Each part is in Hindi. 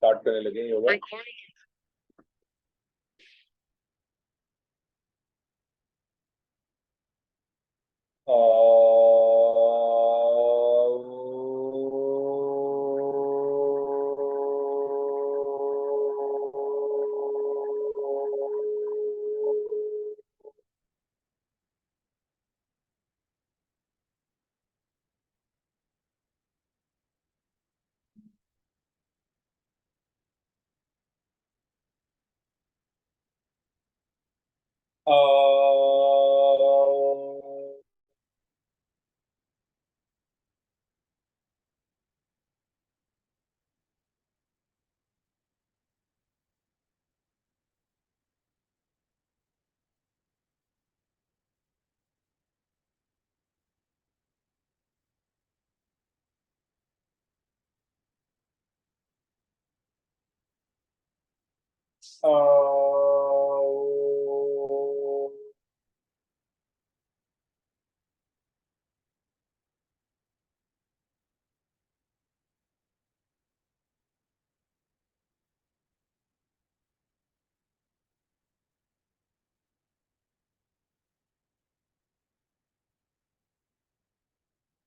स्टार्ट करने लगे योगा।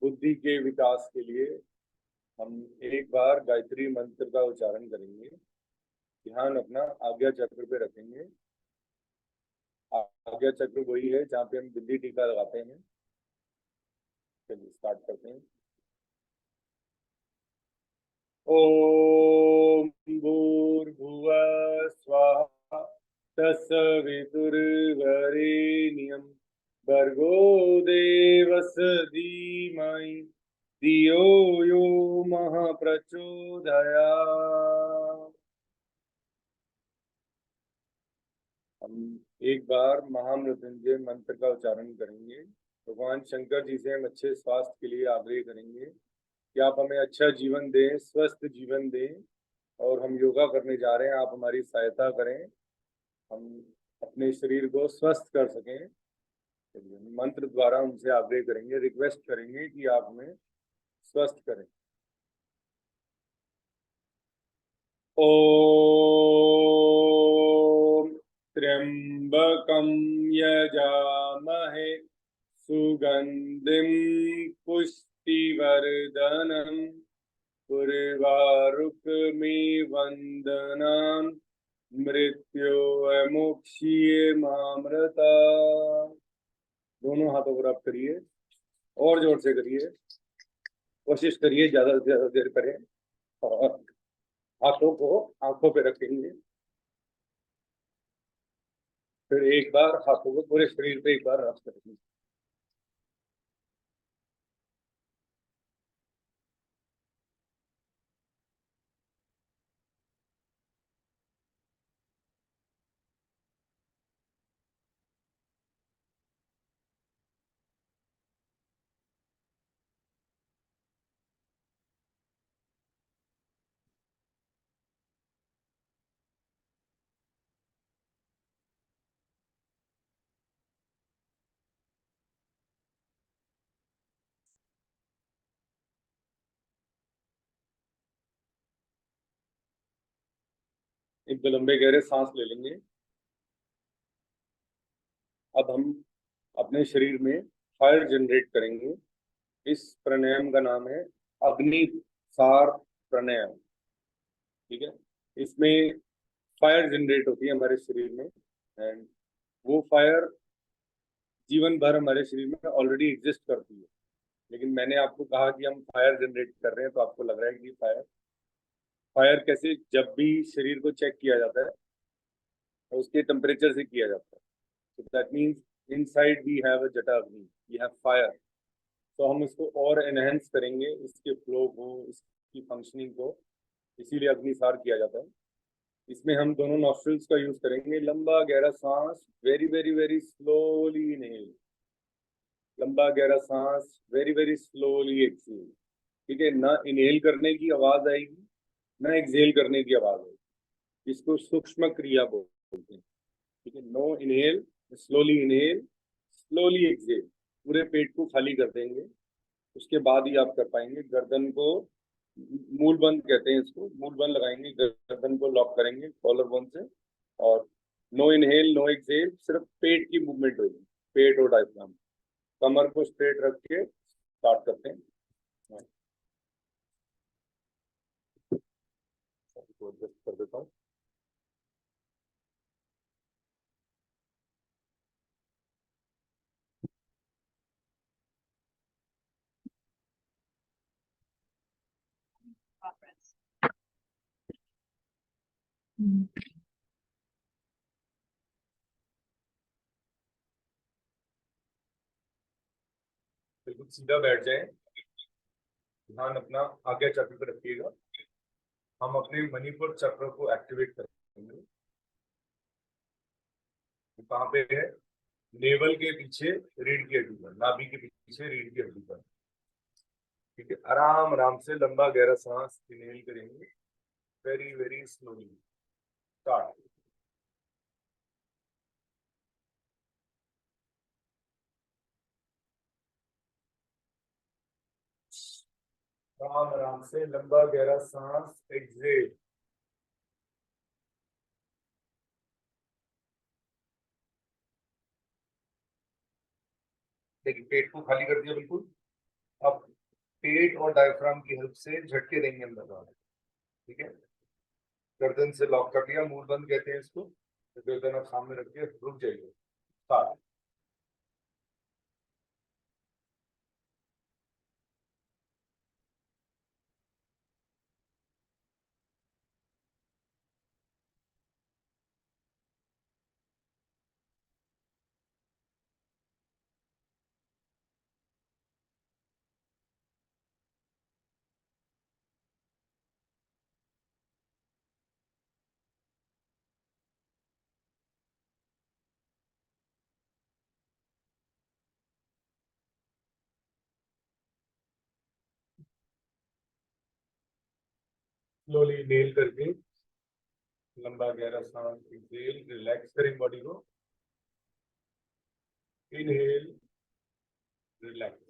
बुद्धि के विकास के लिए हम एक बार गायत्री मंत्र का उच्चारण करेंगे। ध्यान अपना आज्ञा चक्र पे रखेंगे। आज्ञा चक्र वही है जहाँ पे हम बिंदी टीका लगाते हैं। चलिए स्टार्ट करते हैं। ओम भूर्भुवः स्वः तत्सवितुर्वरेण्यं भर्गो देवस्य धीमहि धियो यो नः प्रचोदयात्। हम एक बार महामृत्युंजय मंत्र का उच्चारण करेंगे। भगवान शंकर जी से हम अच्छे स्वास्थ्य के लिए आग्रह करेंगे कि आप हमें अच्छा जीवन दें, स्वस्थ जीवन दें। और हम योगा करने जा रहे हैं, आप हमारी सहायता करें, हम अपने शरीर को स्वस्थ कर सकें। मंत्र द्वारा उनसे आग्रह करेंगे, रिक्वेस्ट करेंगे कि आप हमें स्वस्थ करें। ओम त्र्यंबकं यजामहे सुगंधिं पुष्टिवर्धनम् उर्वारुकमिव वंदनाम् मृत्योर्मुक्षीयमामृता। दोनों हाथों को रब करिए और जोर से करिए। कोशिश करिए ज्यादा से ज्यादा देर करें और हाथों को आंखों पे रखेंगे। फिर एक बार हाथों को पूरे शरीर पे एक बार रब करेंगे। एक दो लंबे गहरे सांस ले लेंगे। अब हम अपने शरीर में फायर जनरेट करेंगे। इस प्राणायाम का नाम है अग्नि सार प्राणायाम। ठीक है, इसमें फायर जनरेट होती है हमारे शरीर में। एंड वो फायर जीवन भर हमारे शरीर में ऑलरेडी एग्जिस्ट करती है। लेकिन मैंने आपको कहा कि हम फायर जनरेट कर रहे हैं, तो आपको लग रहा है कि फायर फायर कैसे? जब भी शरीर को चेक किया जाता है तो उसके टेम्परेचर से किया जाता है। तो that means inside we have a जटा अग्नि, वी हैव फायर। तो हम इसको और एनहेंस करेंगे, इसके फ्लो को, इसकी फंक्शनिंग को। इसीलिए अग्निसार किया जाता है। इसमें हम दोनों नॉस्ट्रल्स का यूज करेंगे। लंबा गहरा सांस, very very very slowly inhale. लंबा गहरा सांस, वेरी वेरी स्लोली एक्सहेल। ठीक है, ना इनहेल करने की आवाज आएगी, ना एक्सहेल करने की आवाज आएगी। इसको सूक्ष्म क्रिया बोलते हैं। ठीक है, no inhale, slowly inhale, slowly exhale. पूरे पेट को खाली कर देंगे, उसके बाद ही आप कर पाएंगे। गर्दन को मूल बंद कहते हैं इसको, मूल बंद लगाएंगे, गर्दन को लॉक करेंगे कॉलर बोन से। और नो इनहेल नो एक्सहेल, सिर्फ पेट की मूवमेंट होगी, पेट और डायफ्राम। कमर को स्ट्रेट रख के स्टार्ट करते हैं। इसको एडजस्ट कर देता हूँ। बिल्कुल सीधा बैठ जाए, ध्यान अपना आगे चक्र पे रखिएगा। हम अपने मणिपुर चक्र को एक्टिवेट करेंगे। कहाँ पे है? नेवल के पीछे, रीढ़ की हड्डी पर, नाभि के पीछे रीढ़ की हड्डी पर। ठीक है, आराम आराम से लंबा गहरा सांस इनहेल करेंगे, वेरी वेरी स्लोली। स्टार्ट। आराम आराम से लंबा गहरा सांस एक्सहेल। देखिए पेट को खाली कर दिया बिल्कुल। अब पेट और डायफ्राम की हेल्प से झटके देंगे अंदर बाहर। ठीक है, गर्दन से लॉक कर लिया, मुंह बंद कहते हैं इसको। तो गर्दन आप सामने रख के रुक जाइए। स्टार्ट। स्लोली नेल करके लंबा गहरा सांस एक्सहेल, रिलैक्स करें बॉडी को। Inhale, relax.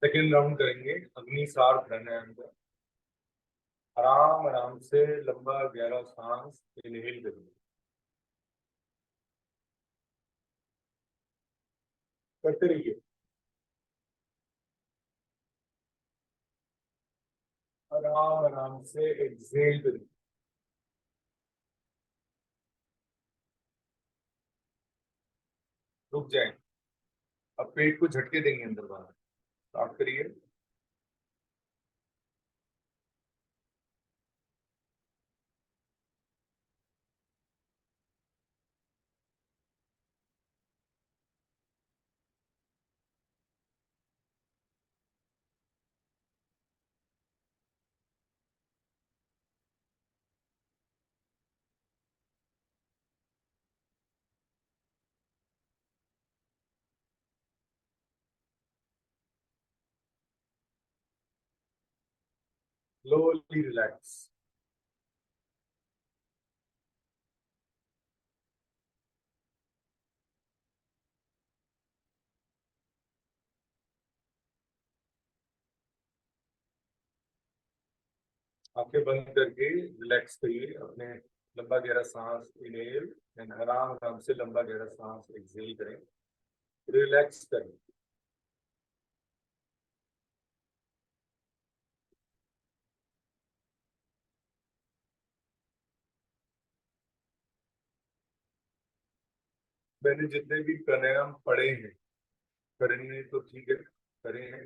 सेकेंड राउंड करेंगे अग्नि सार प्राणायाम का। आराम आराम से लंबा गहरा सांस इनहेल करेंगे। करते रहिए। आराम आराम से एक्सहेल करेंगे। रुक जाएं। अब पेट को झटके देंगे अंदर बाहर। स्टार्ट करिए। Slowly relax. आंखें बंद करके रिलैक्स करिए अपने। लंबा गहरा सांस इनहेल एंड आराम आराम से लंबा गहरा सांस एक्सहेल करें। रिलैक्स करें। मैंने जितने भी प्राणायाम पढ़े हैं, करेंगे तो ठीक है, करें हैं।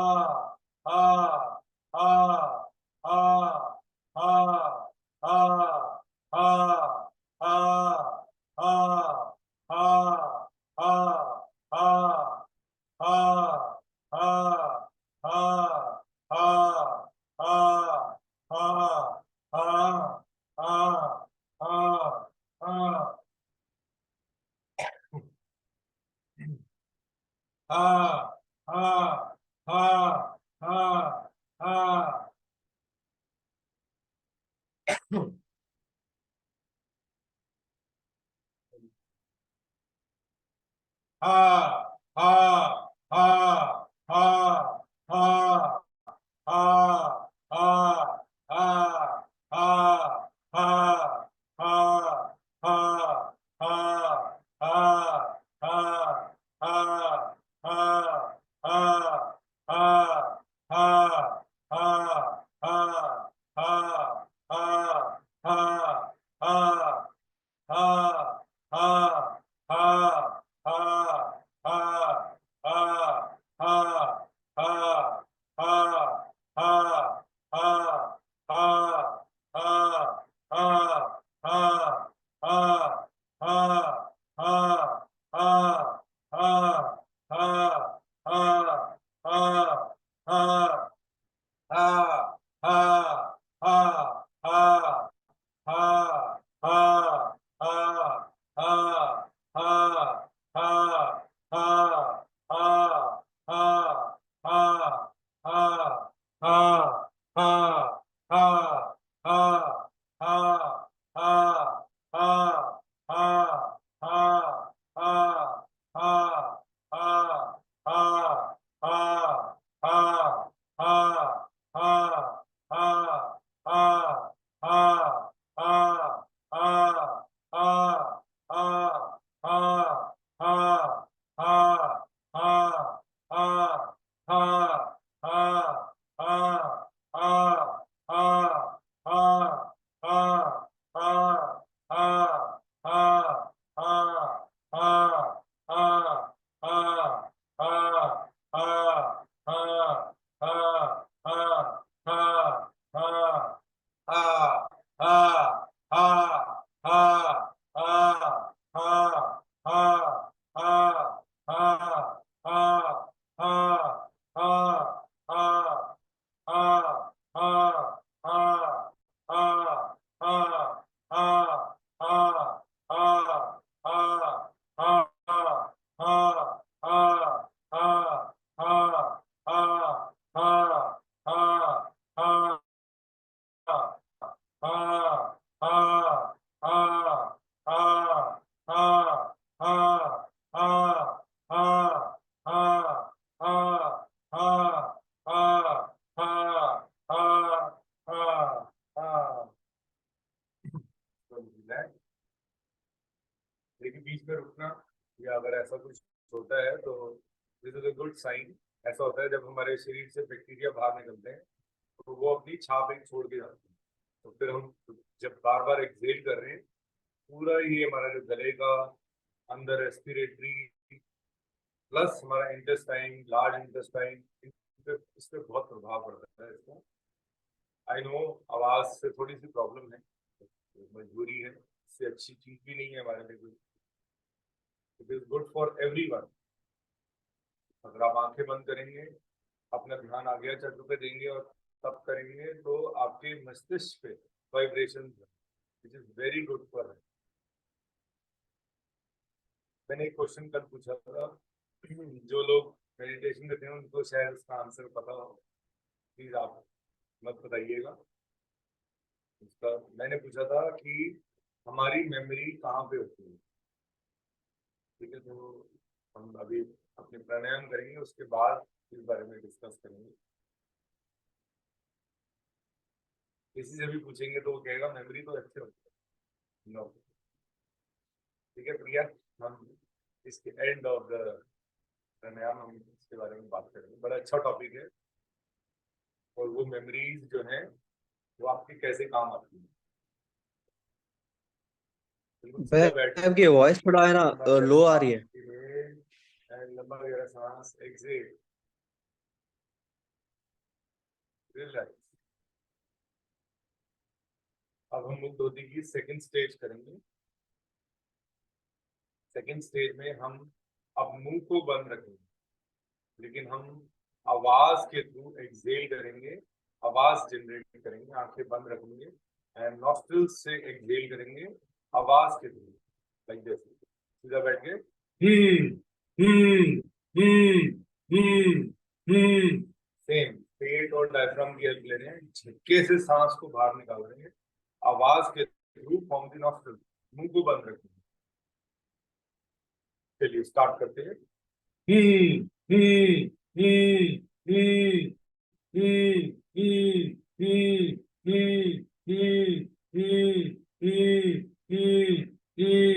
लेकिन बीच में रुकना या अगर ऐसा कुछ होता है तो this is a good sign. ऐसा होता है जब हमारे शरीर से बैक्टीरिया बाहर निकलते हैं तो वो अपनी छाप एक छोड़ के जाते हैं। तो फिर हम जब बार बार एक्सहेल कर रहे हैं पूरा ये हमारा जो गले का अंदर रेस्पिरेटरी प्लस हमारा इंटेस्टाइन लार्ज इंटेस्टाइन इस पे बहुत प्रभाव पड़ता है इसका। आई नो आवाज से थोड़ी सी प्रॉब्लम है, मजबूरी है, इससे अच्छी चीज भी नहीं है हमारे लिए कोई। It is good for everyone. अगर आप आंखें बंद करेंगे अपना ध्यान आगे चक्र पे देंगे और तब करेंगे तो आपके मस्तिष्क पे vibration which is very good for. मैंने एक क्वेश्चन कल पूछा था, जो लोग मेडिटेशन करते हैं उनको शायद उसका आंसर पता हो, प्लीज आप मत बताइएगा। उसका मैंने पूछा था कि हमारी मेमोरी कहाँ पे होती है। ठीक है, तो हम अभी अपने प्राणायाम करेंगे उसके बाद इस बारे में डिस्कस करेंगे। किसी से भी पूछेंगे तो वो कहेगा मेमोरी तो अच्छे होती है। नो, ठीक है प्रिया, हम इसके एंड ऑफ द प्राणायाम हम इसके बारे में बात करेंगे। बड़ा अच्छा टॉपिक है और वो मेमोरीज जो है वो आपकी कैसे काम आती है। बिल्कुल सीधा बैठिए, आपकी वॉइस थोड़ा है ना लो आ रही है। लंबा गहरा सांस एक्सेल, रिलैक्स। अब हम लोग धोती की सेकंड स्टेज करेंगे। सेकंड स्टेज में हम अब मुंह को बंद रखेंगे, लेकिन हम आवाज के थ्रू एक्सहेल करेंगे, आवाज जनरेट करेंगे। आंखें बंद रखेंगे एंड नॉस्ट्रिल्स से एक्सहेल करेंगे आवाज के थ्रू, लाइक दिस। सीधा बैठ के सेम पेट और डायफ्राम की हेल्प ले रहे हैं, झटके से सांस को बाहर निकाल रहे हैं आवाज के थ्रू फ्रॉम द नॉस्ट्रिल। मुंह को बंद रखेंगे। चलिए स्टार्ट करते हैं। हम्म हम्म हम्म हम्म हम्म हम्म हम्म हम्म हम्म हम्म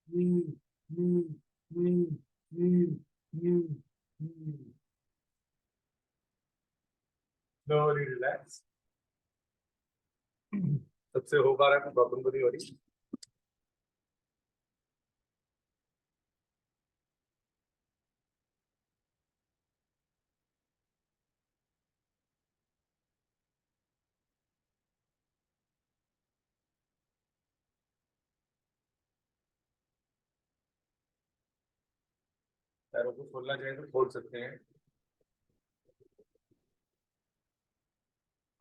हम्म हम्म हम्म हम्म हम्म Slowly relax. सबसे हो पा रहा है, प्रॉब्लम तो नहीं हो रही। पैरों को खोलना चाहे तो खोल सकते हैं।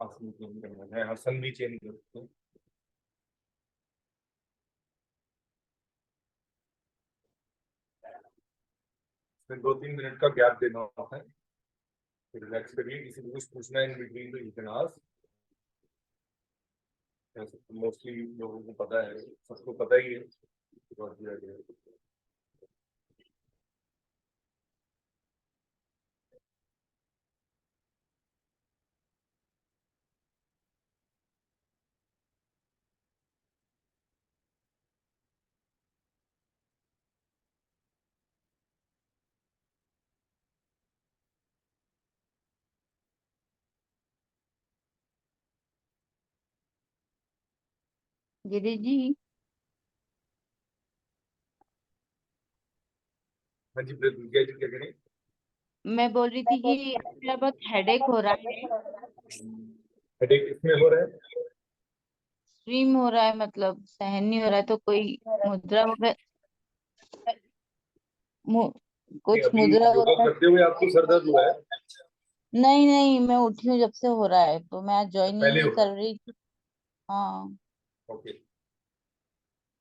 आसन चेंज करना है, आसन भी चेंज कर सकते हैं। फिर 2-3 मिनट का गैप देना होता है, फिर रिलैक्स करिए। किसी को कुछ पूछना है इन बिटवीन तो यू कैन आस्क। मोस्टली लोगों को पता है, सबको पता ही है। गिरी जी, हाँ जी प्रज्ञा जी, क्या करें? मैं बोल रही थी कि थोड़ा बहुत हेडेक हो रहा है, हेडेक किसमें हो रहा है? स्ट्रीम हो रहा है, मतलब सहन नहीं हो रहा है, तो कोई मुद्रा वगैरह, कुछ अभी मुद्रा योगा वगैरह। करते हुए आपको सर दर्द हुआ है? नहीं नहीं, मैं उठी हूँ जब से हो रहा है, तो मैं ज्वाइन ही पहले नहीं हो कर रही थी। हाँ। ओके।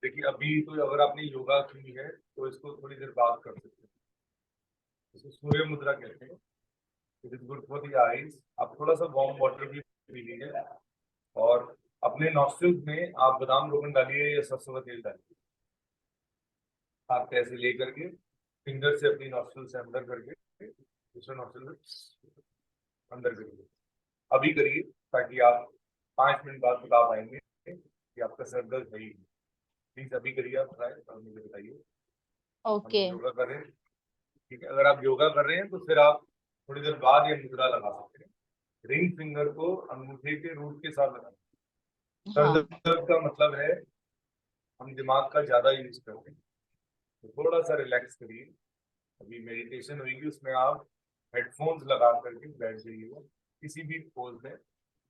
देखिए अभी तो अगर आपने योगा की है तो इसको थोड़ी देर बाद कर सकते हैं। इसको सूर्य मुद्रा कहते हैं। It is good for the eyes. आप थोड़ा सा वार्म वाटर भी पी लीजिए और अपने नॉस्ट्रिल्स में आप बादाम रोगन डालिए या सरसों का तेल डालिए। आप ऐसे ले करके फिंगर से अपनी नॉस्ट्रिल से अंदर करके दूसरे नॉस्ट्रिल से अंदर करिए। अभी करिए ताकि आप 5 मिनट बाद बता पाएंगे कि आपका सर दर्द है ही। प्लीज अभी करिए, आप ट्राई और मुझे बताइए। हम ओके। योगा कर रहे हैं, ठीक है? अगर आप योगा कर रहे हैं तो फिर आप थोड़ी देर बाद ये मुद्रा लगा सकते हैं। रिंग फिंगर को अंगूठे के रूट के साथ लगाएं। सर हाँ दर्द का मतलब है हम दिमाग का ज्यादा यूज करते हैं, तो थोड़ा सा रिलैक्स करिए। अभी मेडिटेशन होगी, उसमें आप हेडफोन्स लगा करके बैठ जाइएगा किसी भी पोज में,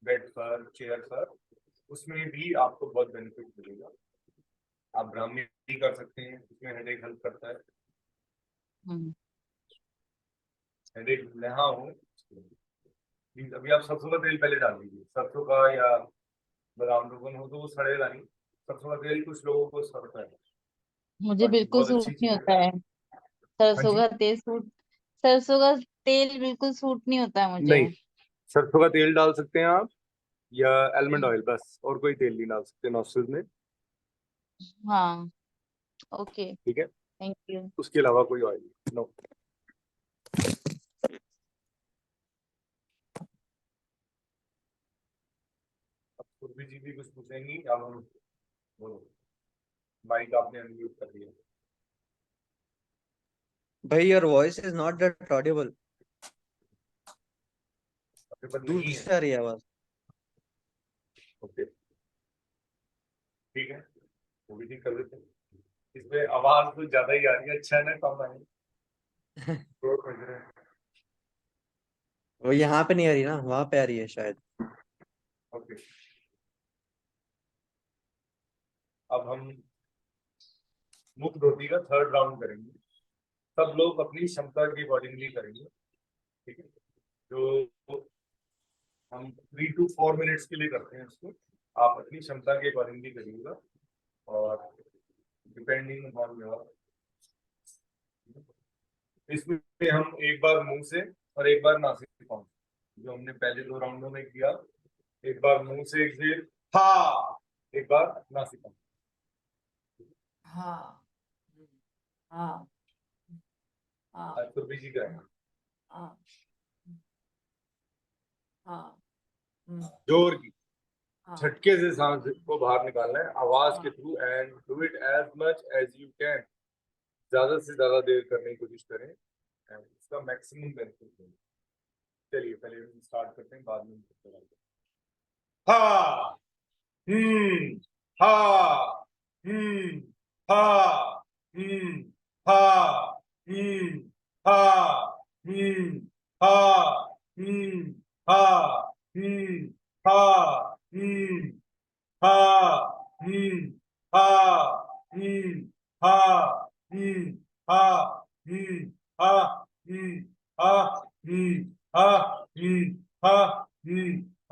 बेड पर, चेयर पर। उसमें भी आपको बहुत बेनिफिट मिलेगा। आप ब्राह्मी भी कर सकते हैं, उसमें हेडेक हेल्प करता है। हम्म, हेडेक यहाँ हो, प्लीज अभी आप सरसों का तेल पहले डाल दीजिए। सरसों का या बादाम रोगन हो तो वो सड़ेगा नहीं। सरसों का तेल कुछ लोगों को सड़ता है, मुझे बाकी बिल्कुल बहुत सूट अच्छी नहीं चीज होता है। है। हाँ सरसों जी। का तेल सूट सरसों का तेल बिल्कुल सूट नहीं होता है मुझे। नहीं, सरसों का तेल डाल सकते हैं आप, या आलमंड ऑयल, बस और कोई तेल नहीं डाल सकते नॉस्ट्रिल में। हाँ। ओके। ठीक है, थैंक यू। उसके अलावा कोई ऑयल नो। अब सुरभि जी भी कुछ पूछेंगी, अब हम बोलो। माइक आपने अनम्यूट कर दिया। भाई your voice is not that Audible. आपके पास दूर नहीं है? से आ रही है आवाज। ओके, ठीक है, वो भी ठीक कर देते हैं। इसमें आवाज तो ज्यादा ही आ रही है, अच्छा है ना कम आए? वो यहाँ पे नहीं आ रही ना, वहां पे आ रही है शायद। ओके, अब हम मुख धोती का थर्ड राउंड करेंगे। सब लोग अपनी क्षमता के अकॉर्डिंगली करेंगे, ठीक है? जो हम 3 to 4 मिनट्स के लिए करते हैं उसको, आप अपनी क्षमता के अकॉर्डिंगली करिएगा और डिपेंडिंग ऑन योर। इसमें हम एक बार मुंह से और एक बार नासिक से काउंट, जो हमने पहले 2 राउंडों में किया। एक बार मुंह से एक्सेल, हा, एक बार नासिक काउंट। हाँ हाँ हाँ आज सुरभि जी का है। हाँ हाँ जोर की हाँ झटके से सांस को बाहर निकालना है आवाज के हाँ। Through, and do it as much as you can. ज्यादा से ज्यादा देर करने की कोशिश करें एंड इसका मैक्सिमम बेनिफिट दें। चलिए पहले हम स्टार्ट करते हैं, बाद में करते हैं। हा, हम्म, हा, हम्म, हा, हम्म, हा, हम्म, हा, हम्म, हा, हम्म, हा, हम्म, हा, हम्म, हा, हा, हा, हा, हा, हा, हा, हा, ha ha ha ha ha ha ha ha ha ha ha ha ha ha ha ha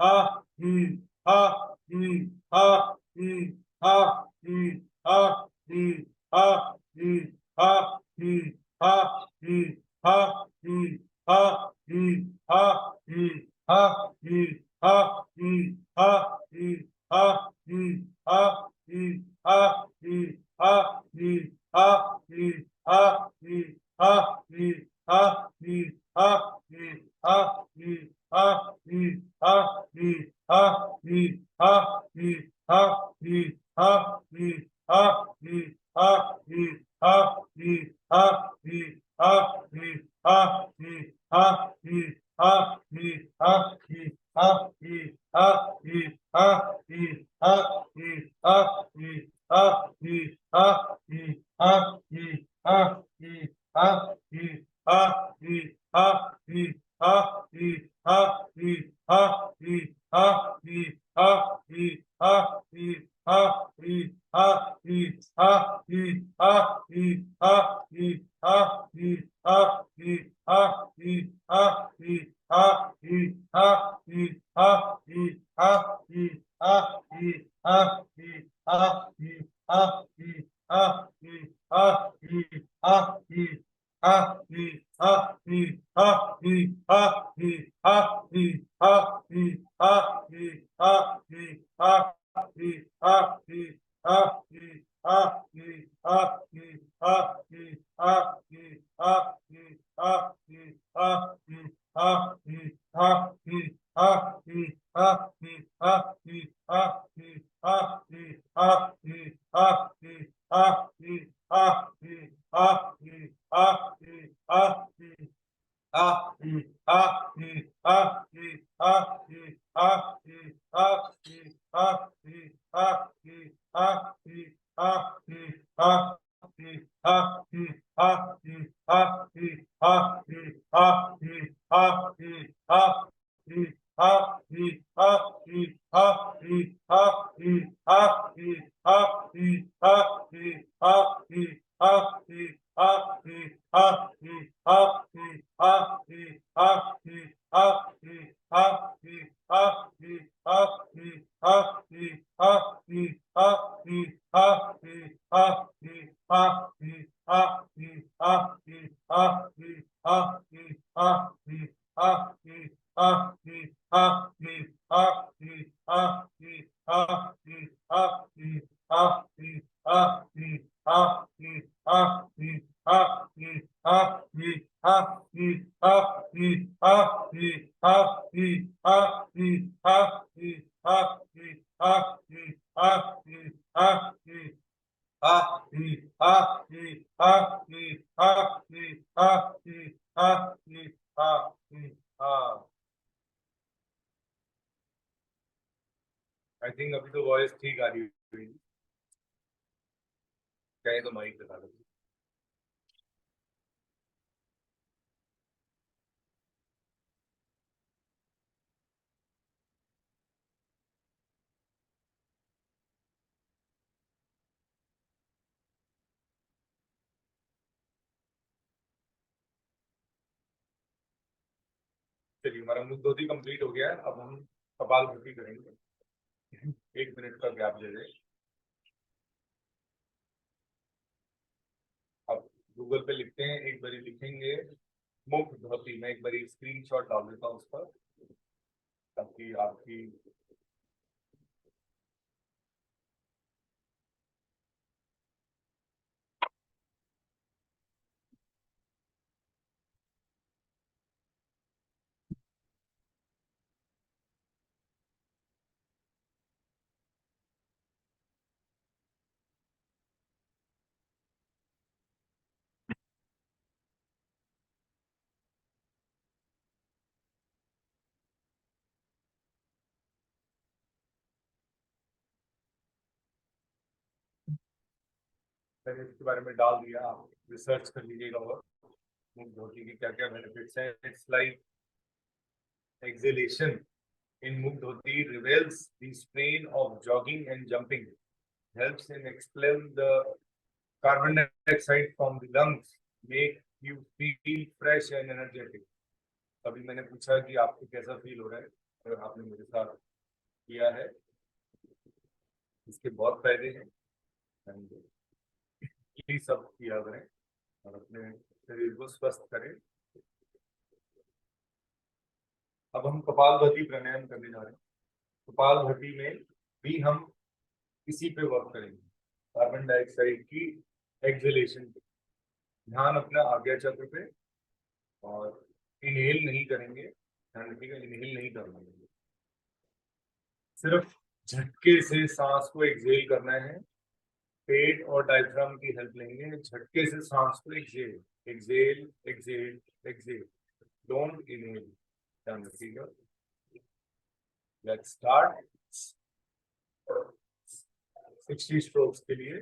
ha I think अभी तो वॉइस ठीक आ रही है, चाहे तो माइक लगा लो। चलिए, हमारा मुख धोती कंप्लीट हो गया है। अब हम कपालभाति करेंगे। 1 मिनट का गैप दे दें। अब गूगल पे लिखते हैं, एक बारी लिखेंगे मुख धोती। मैं एक बारी स्क्रीनशॉट डाल देता हूँ उस पर, ताकि आपकी मैंने इसके बारे में डाल दिया, आप रिसर्च कर लीजिएगा और मुख धोती के क्या क्या बेनिफिट्स हैं। It's like exhalation in Mukh Dhoti reveals the strain of jogging and jumping, helps in expel the carbon dioxide from the lungs, make you feel fresh and energetic. अभी मैंने पूछा कि आपको कैसा फील हो रहा है अगर आपने मेरे साथ किया है। इसके बहुत फायदे हैं, प्लीज सब किया करें और अपने शरीर को स्वस्थ करें। अब हम कपालभाति प्राणायाम करने जा रहे हैं। कपालभाति में भी हम इसी पे वर्क करेंगे, कार्बन डाइऑक्साइड की एक्सहेलेशन पे। ध्यान अपना आज्ञा चक्र पे, और इनहेल नहीं करेंगे, ध्यान रखिएगा इनहेल नहीं करना है, सिर्फ झटके से सांस को एक्सहेल करना है। पेट और डायफ्राम की हेल्प लेंगे, झटके से सांस को exhale exhale exhale exhale, don't inhale, ध्यान रखिएगा। Let's start. 60 स्ट्रोक्स के लिए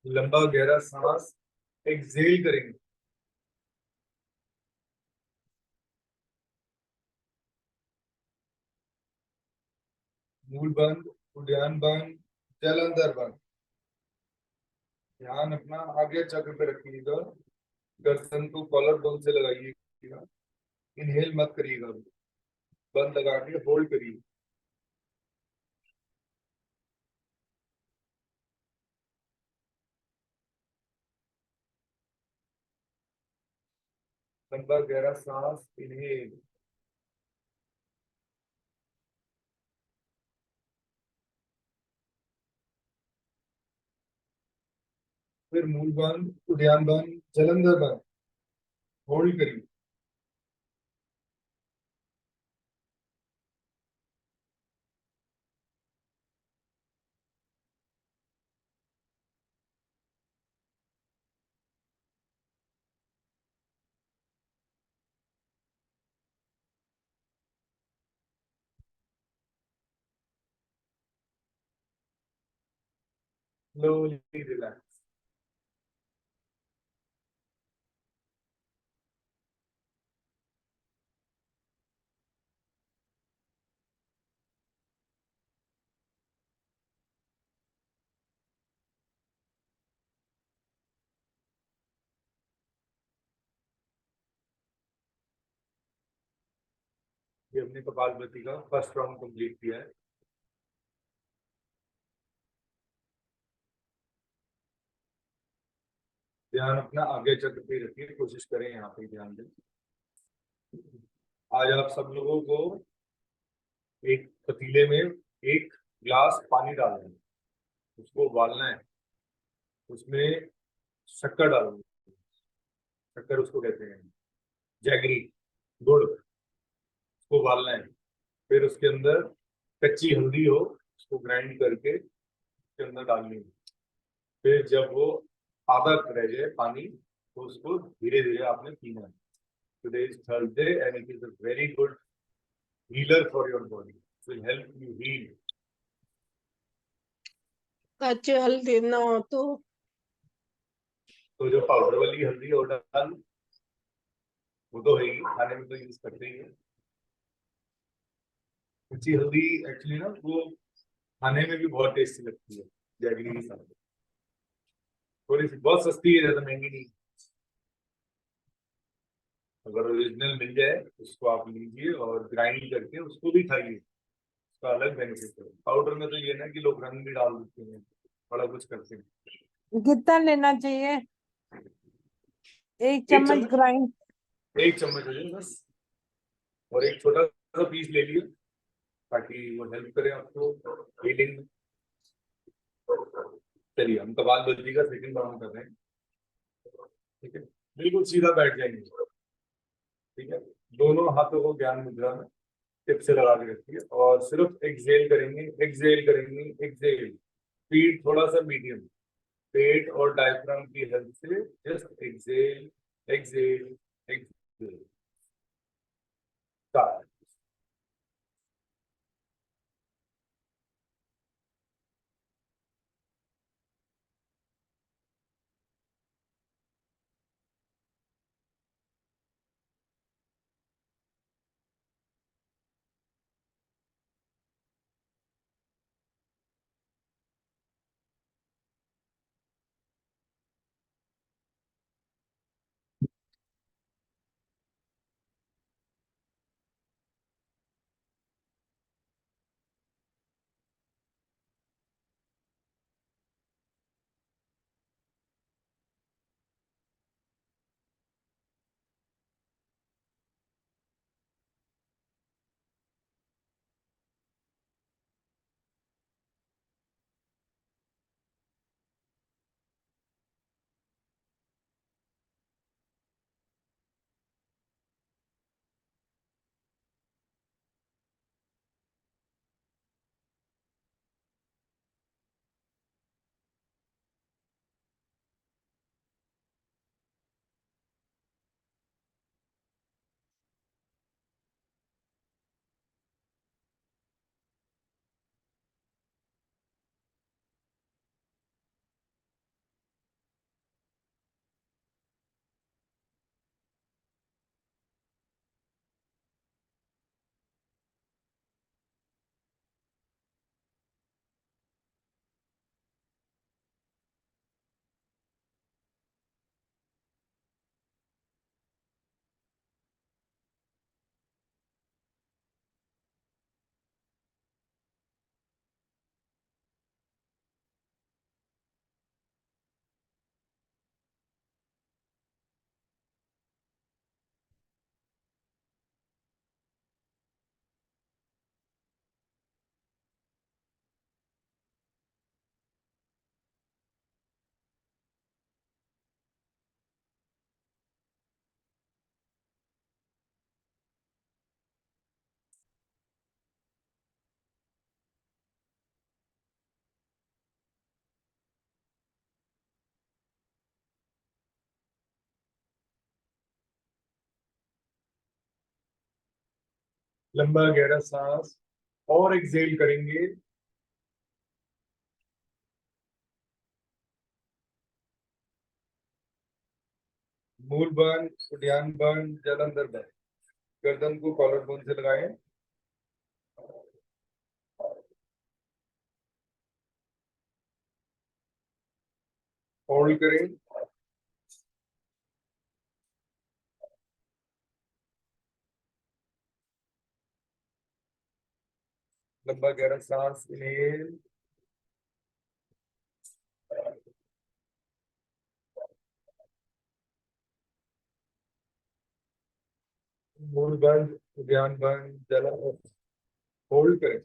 लंबा गहरा सांस एक्सहेल करेंगे। मूल बंद, उद्यान बंद, जल अंदर बंद। ध्यान अपना आगे चक्र पे रखिएगा, गर्दन को कॉलर बोन से लगाइएगा। इनहेल मत करिएगा, बंद लगा के होल्ड करिए। लंबा गहरा सांस इनहेल, फिर मूल बंद, उद्यान बंद, जलंधर बंद, होल्ड करिए। Slowly relax. ये हमने कपालभाति का फर्स्ट राउंड कंप्लीट किया है। ध्यान अपना आगे चक्र पे रखिए, कोशिश करें यहाँ पे ध्यान दें। आज आप सब लोगों को एक पतीले में 1 ग्लास पानी डालना है, उसको उबालना है। उसमें शक्कर डालूंगी। शक्कर उसको कहते हैं, जैगरी, गुड़, उसको उबालना है। फिर उसके अंदर कच्ची हल्दी हो, उसको ग्राइंड करके उसके अंदर डालनी है। फिर जब वो आधा रह जाए पानी, तो उसको धीरे धीरे आपने पीना है। Today is Thursday and it is a very good healer for your body, will help you heal. कच्ची हल्दी ना हो तो जो पाउडर वाली हल्दी है वो डाल, वो तो है ही, खाने में तो यूज करते ही है। कच्ची हल्दी एक्चुअली ना वो खाने में भी बहुत टेस्टी लगती है, जैगरी के साथ। थोड़ी सी बहुत सस्ती है, ज्यादा महंगी नहीं। अगर ओरिजिनल मिल जाए उसको आप लीजिए और ग्राइंड करके उसको भी खाइए, उसका अलग बेनिफिट है। पाउडर में तो ये ना कि लोग रंग भी डाल देते हैं, बड़ा कुछ करते हैं। कितना लेना चाहिए? एक एक चम्मच चम्मच, ग्राइंड। 1 चम्मच हो जाए बस। और एक छोटा सा पीस ले लियो, ताकि वो हेल्प करे आपको हीलिंग में। चलिए हम कबाल बजी का सेकंड राउंड कर रहे हैं। ठीक है, बिल्कुल सीधा बैठ जाएंगे। ठीक है, दोनों हाथों को ज्ञान मुद्रा में टिप से लगा के रखिए और सिर्फ एक्सहेल करेंगे, एक्सहेल करेंगे, एक्सहेल। स्पीड थोड़ा सा मीडियम, पेट और डायफ्राम की हेल्प से just exhale, exhale, exhale. Start. लंबा गहरा सांस और एक्सहेल करेंगे। मूल बंद, उद्यान बंद, जलंधर बंद। गर्दन को कॉलर बोन से लगाएं। होल्ड करें। लंबा गहरा सांस इनहेल, मूल बंद, उद्यान बंद, जलंधर। होल्ड करें।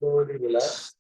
slowly relax.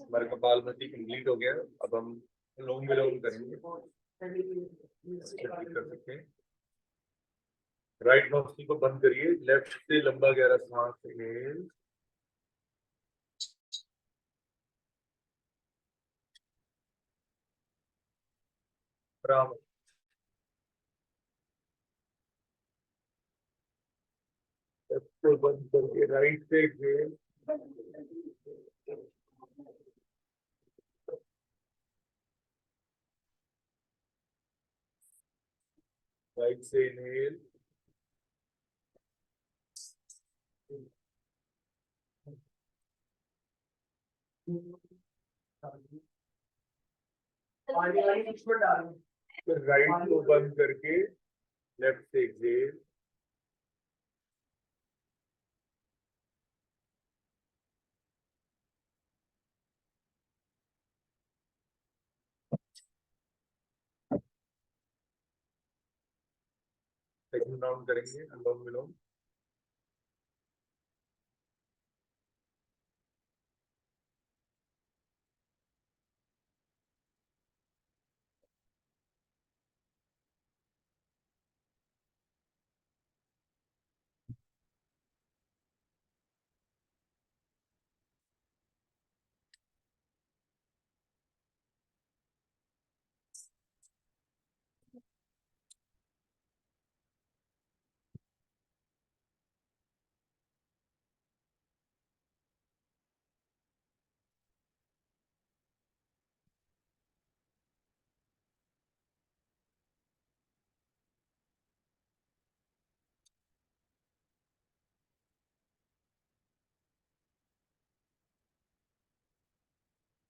हमारा कपालभाति कंप्लीट हो गया। अब हम अनुलोम विलोम करेंगे। कर सकते हैं। राइट नोस्ट्रिल को बंद करिए, लेफ्ट से लंबा गहरा सांस इनहेल, आराम। लेफ्ट से बंद करके राइट से एक्सहेल, राइट से इनहेल, फिर राइट को बंद करके लेफ्ट से एक्सहेल, सेकंड राउंड करेंगे अनुलोम विलोम।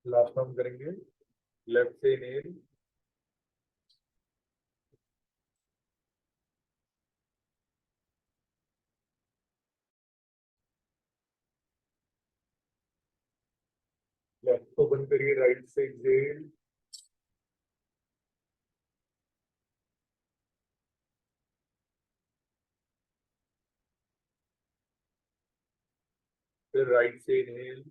लास्ट राउंड करेंगे, लेफ्ट से इनहेल, लेफ्ट को बंद करिए, राइट से एक्सहेल, फिर राइट से इनहेल,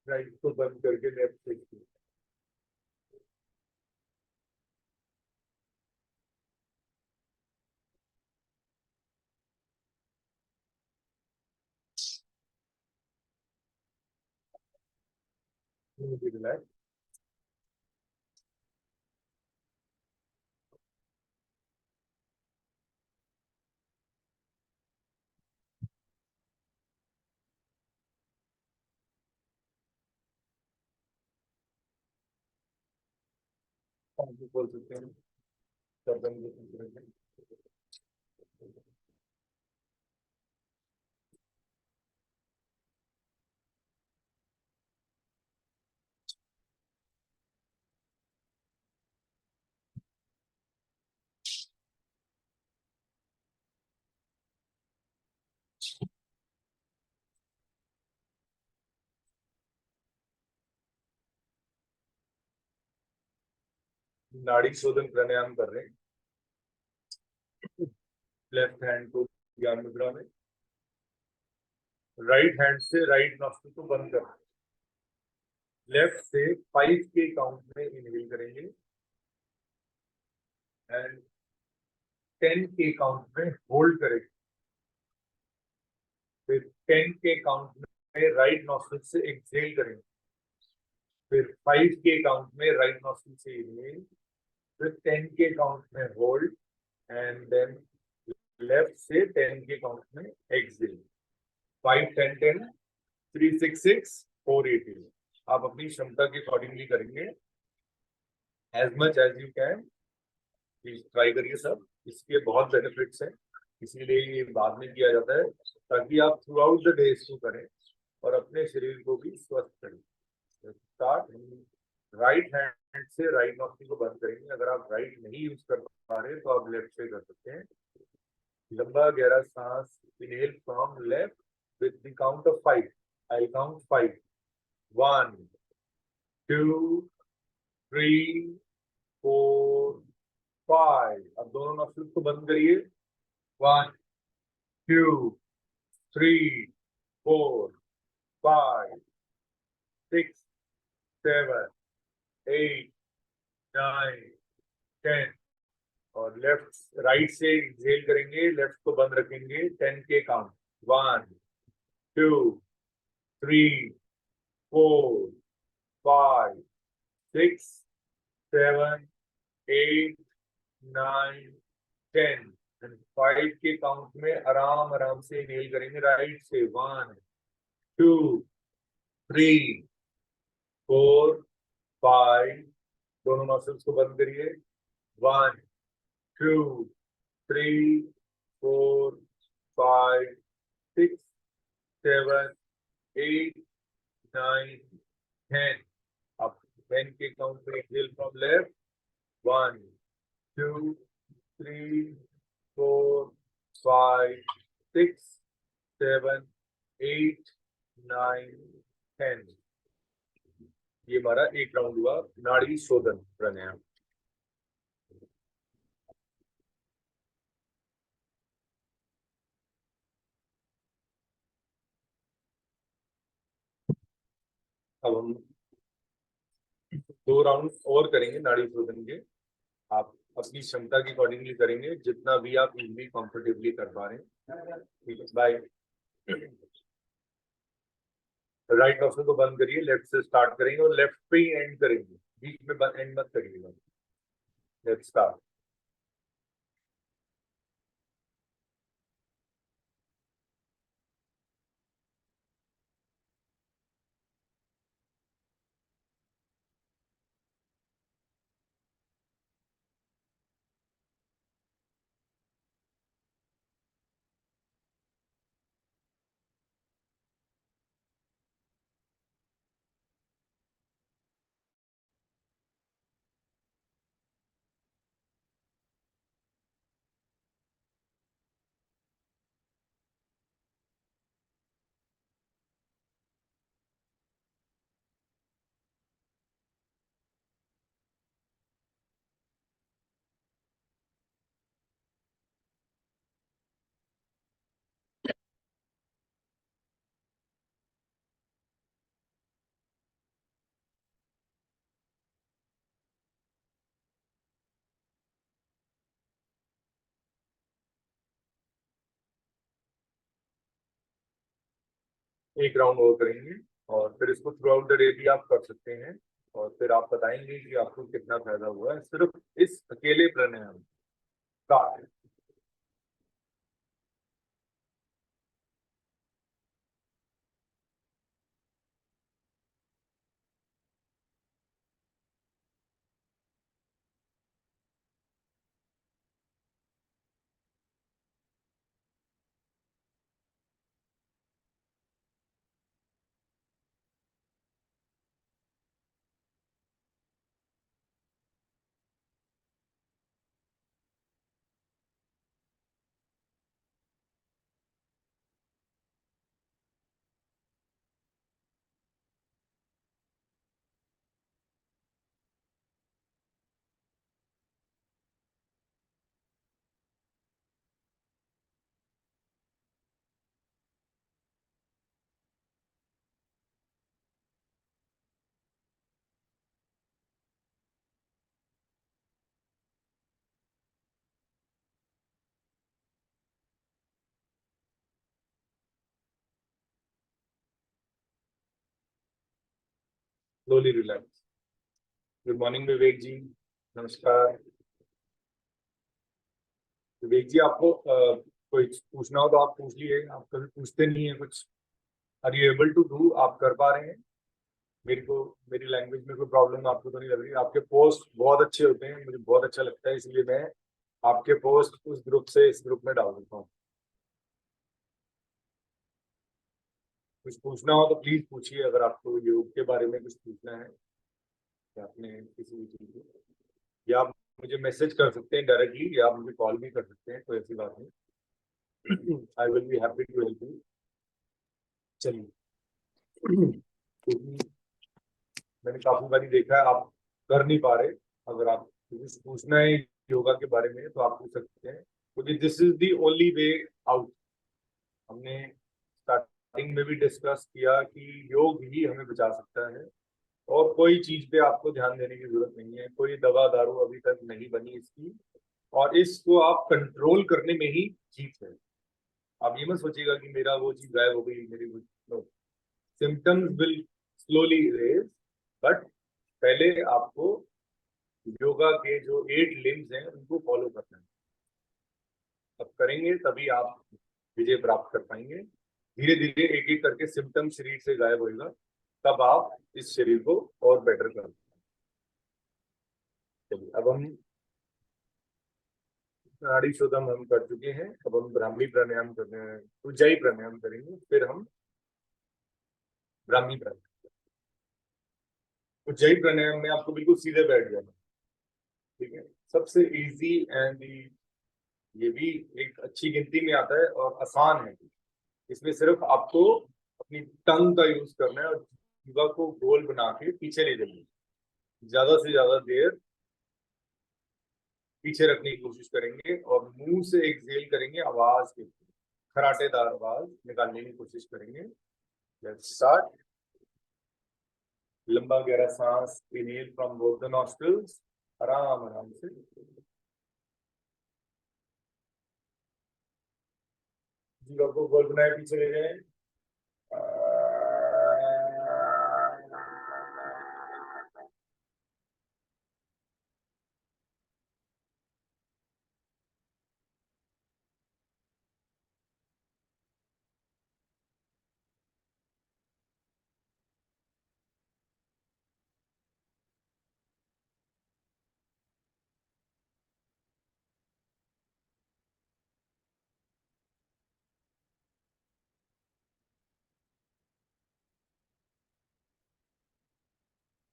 राइट को बंद करके लेफ्ट से एक्सहेल। रिलैक्स। बोल सकते हैं नाड़ी शोधन प्राणायाम कर रहे हैं। लेफ्ट हैंड को ज्ञान मुद्रा में, राइट हैंड से राइट नॉस्ट्रिल को बंद कर, लेफ्ट से 5 के काउंट में इनहेल करेंगे एंड 10 के काउंट में होल्ड करेंगे। फिर 10 के काउंट में राइट नॉस्ट्रिल से एक्सहेल करेंगे, फिर 5 के काउंट में राइट नॉस्ट्रिल से इनहेल, फिर 10 के काउंट में होल्ड, एंड देन लेफ्ट से 10 के काउंट में एक्सहेल। 5 10 10 3 6 6 4 8 8। आप अपनी क्षमता के अकॉर्डिंगली करेंगे, as much as you can. Please try करिए सब, इसके बहुत बेनिफिट्स हैं, इसीलिए ये बाद में किया जाता है ताकि आप थ्रू आउट द डे इसको करें और अपने शरीर को भी स्वस्थ करें। स्टार्ट राइट हैंड से राइट नॉस्ट्रिल को बंद करेंगे। अगर आप राइट नहीं यूज कर पा रहे तो आप लेफ्ट से कर सकते हैं। लंबा गहरा सांस, inhale from left with the count of 5। I count 5 1 2 3 4 5। अब दोनों नॉस्ट्रिल्स को बंद करिए। 1 2 3 4 5 6 7 8 9 10। और लेफ्ट राइट से एक्सहेल करेंगे, लेफ्ट को बंद रखेंगे 10 के काउंट। 1 2 3 4 5 6 7 8 9 10। एंड 5 के काउंट में आराम आराम से इनहेल करेंगे राइट से। 1 2 3 4 5। दोनों मसल्स को बंद करिए। 1 2 3 4 5 6 7 8 9 10। अब 10 के काउंट में एक्सहेल फ्रॉम लेफ्ट। 1 2 3 4 5 6 7 8 9 10। ये हमारा एक राउंड हुआ नाड़ी शोधन प्राणायाम। अब हम 2 राउंड और करेंगे नाड़ी शोधन के। आप अपनी क्षमता के अकॉर्डिंगली करेंगे, जितना भी आप इजली कंफर्टेबली कर पा रहे हैं। ठीक है, बाय। राइट नॉस्ट्रिल को बंद करिए, लेफ्ट से स्टार्ट करेंगे और लेफ्ट पे ही एंड करेंगे, बीच में एंड मत करिएगा। Let's start. एक राउंड और करेंगे और फिर इसको थ्रू आउट द डे भी आप कर सकते हैं और फिर आप बताएंगे कि आपको कितना फायदा हुआ है सिर्फ इस अकेले प्राणायाम का। Slowly relax. गुड मॉर्निंग विवेक जी, नमस्कार। विवेक जी, आपको कोई पूछना हो तो आप पूछ लिए, आप कभी पूछते नहीं है कुछ। Are you able to do, आप कर पा रहे हैं? मेरे को, मेरी लैंग्वेज में कोई प्रॉब्लम आपको तो नहीं लग रही? आपके पोस्ट बहुत अच्छे होते हैं, मुझे बहुत अच्छा लगता है, इसलिए मैं आपके पोस्ट उस ग्रुप से इस ग्रुप में डाल देता हूँ। कुछ पूछना हो तो प्लीज पूछिए, अगर आपको योग के बारे में कुछ पूछना है या आपने किसी भी चीज को, या आप मुझे मैसेज कर सकते हैं डायरेक्टली, या आप मुझे कॉल भी कर सकते हैं, कोई ऐसी बात नहीं। I will be happy to help you. चलिए, क्योंकि मैंने काफी बारी देखा है आप कर नहीं पा रहे, अगर आप कुछ पूछना है योगा के बारे में तो आप पूछ सकते हैं, क्योंकि this is the only way out. हमने स्टार्टिंग में भी डिस्कस किया कि योग ही हमें बचा सकता है, और कोई चीज पे आपको ध्यान देने की जरूरत नहीं है, कोई दवा दारू अभी तक नहीं बनी इसकी, और इसको आप कंट्रोल करने में ही जीत है। आप ये मत सोचिएगा कि मेरा वो चीज गायब हो गई, मेरी no, symptoms will slowly erase, but पहले आपको योगा के जो 8 लिम्स हैं उनको फॉलो करना है। अब करेंगे तभी आप विजय प्राप्त कर पाएंगे। धीरे धीरे एक एक करके सिम्टम शरीर से गायब होगा, तब आप इस शरीर को और बेटर कर पाएंगे। चलिए, अब हम नाड़ी शोधम हम कर चुके हैं, अब हम ब्राह्मी प्राणायाम करने हैं, उज्जाई प्राणायाम करेंगे, फिर हम ब्राह्मी प्राणायाम। उज्जाई प्राणायाम में आपको बिल्कुल सीधे बैठ जाना, ठीक है? सबसे इजी एंड ये भी एक अच्छी गिनती में आता है और आसान है। इसमें सिर्फ आपको अपनी टंग का यूज करना है और जीवा को गोल बना के पीछे ले जाइए, ज्यादा से ज्यादा देर पीछे रखने की कोशिश करेंगे, और मुंह से एक्सहेल करेंगे, आवाज के खराटेदार आवाज निकालने की कोशिश करेंगे। Let's start. लंबा गहरा सांस, inhale from both the nostrils, आराम आराम से। जीवा को गोल बनाए पीछे ले जाए।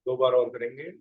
2 बार और करेंगे।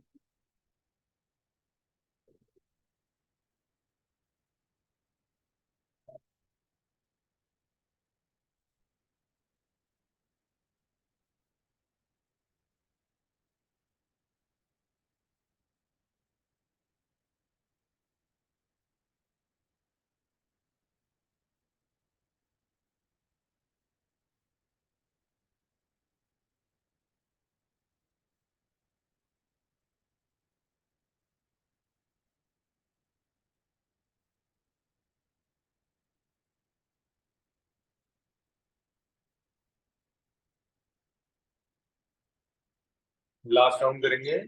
लास्ट राउंड करेंगे।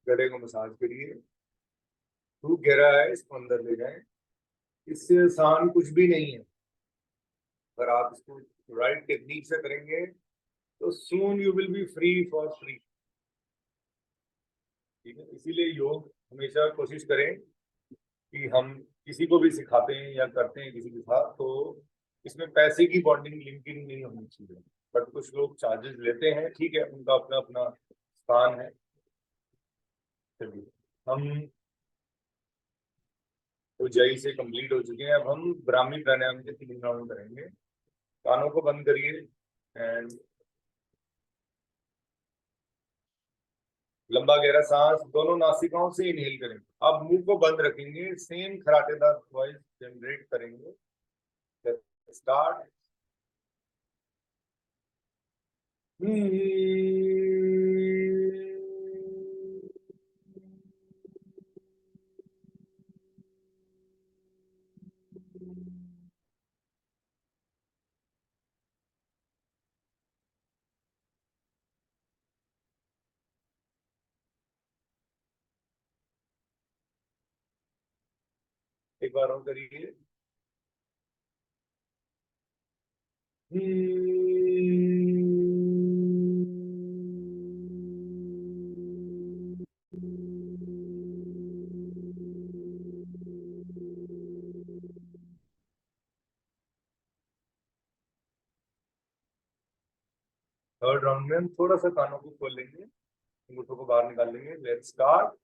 गले को मसाज करिए, खूब गहरा है, इसको अंदर ले जाएं। इससे आसान कुछ भी नहीं है, अगर आप इसको राइट टेक्निक से करेंगे तो soon you will be free for free. ठीक है, इसीलिए योग हमेशा कोशिश करें कि हम किसी को भी सिखाते हैं या करते हैं किसी के साथ, तो इसमें पैसे की बॉन्डिंग लिंकिंग नहीं होनी चाहिए। बट कुछ लोग चार्जेस लेते हैं, ठीक है, उनका अपना अपना स्थान है। चलिए, हम उज्जाई से कंप्लीट हो चुके हैं, अब हम ब्राह्मी प्राणायाम के 3 राउंड करेंगे। कानों को बंद करिए एंड लंबा गहरा सांस दोनों नासिकाओं से इनहेल करेंगे। अब मुंह को बंद रखेंगे, सेम खराटेदार वॉइस जनरेट करेंगे। स्टार्ट। एक बार और करिए। थर्ड राउंड में हम थोड़ा सा कानों को खोल लेंगे, अंगूठों को बाहर निकाल लेंगे। Let's start.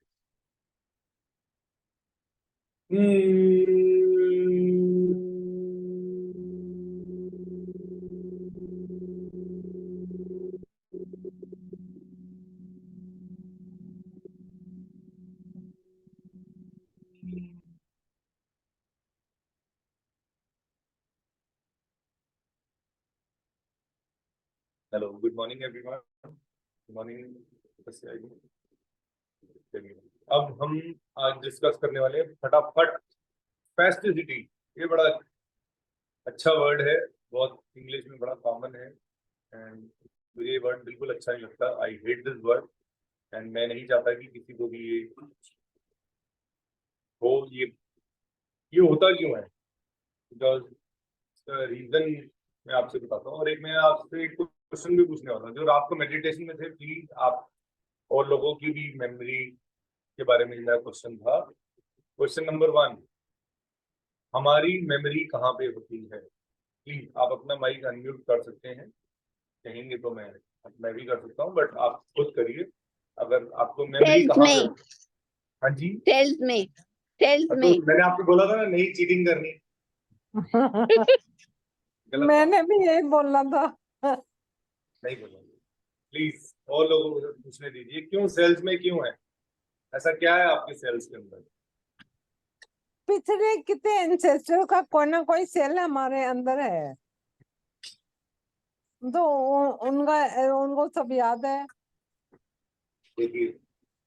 Hello, good morning everyone. Good morning. अब हम आज डिस्कस करने वाले हैं फटाफट स्पेसिफिसिटी। ये बड़ा अच्छा वर्ड है, बहुत इंग्लिश में बड़ा कॉमन है एंड मुझे ये वर्ड बिल्कुल अच्छा नहीं लगता। I hate this word and मैं नहीं चाहता कि किसी को भी ये हो। ये होता क्यों है? बिकॉज रीजन मैं आपसे बताता हूँ। और एक मैं आपसे एक क्वेश्चन भी पूछने वाला हूँ। जो रात को मेडिटेशन में थे, प्लीज आप और लोगों की भी मेमोरी के बारे में मेरा क्वेश्चन था। क्वेश्चन नंबर 1, हमारी मेमोरी कहाँ पे होती है? प्लीज आप अपना माइक अनम्यूट कर सकते हैं। कहेंगे तो मैं भी कर सकता हूँ, बट आप खुद करिए। अगर आपको मेमोरी सेल्स कहाँ पे में, होती है? हाँ जी, सेल्स में, सेल्स तो में। मैंने आपको बोला था ना, नहीं चीटिंग करनी। गलत बात मैंने भी यही बोलना था। नहीं बोला। प्लीज और लोगों को पूछने दीजिए, क्यों सेल्स में क्यों है? ऐसा क्या है आपके सेल्स के अंदर? पिछले कितने एंसेस्टर का कोई ना कोई सेल हमारे अंदर है, तो उनको सब याद है। देखिए,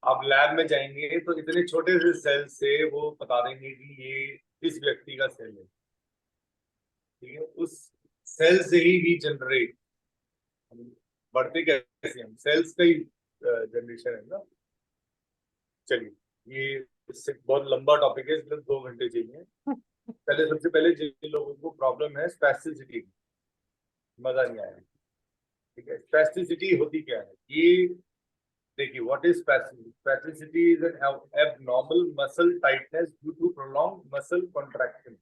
आप लैब में जाएंगे तो इतने छोटे से सेल से वो बता देंगे कि ये इस व्यक्ति का सेल है। ठीक है, उस सेल से ही जनरेट बढ़ते कैसे हम, सेल्स का ही जनरेशन है ना। चलिए, ये इससे बहुत लंबा टॉपिक है, इसलिए 2 घंटे चाहिए। पहले सबसे पहले जिन लोगों को प्रॉब्लम है स्पेसिफिसिटी, मजा नहीं आया। ठीक है, स्पेसिफिसिटी होती क्या है ये देखिए। What is specificity? Specificity is an abnormal muscle tightness due to prolong muscle contraction.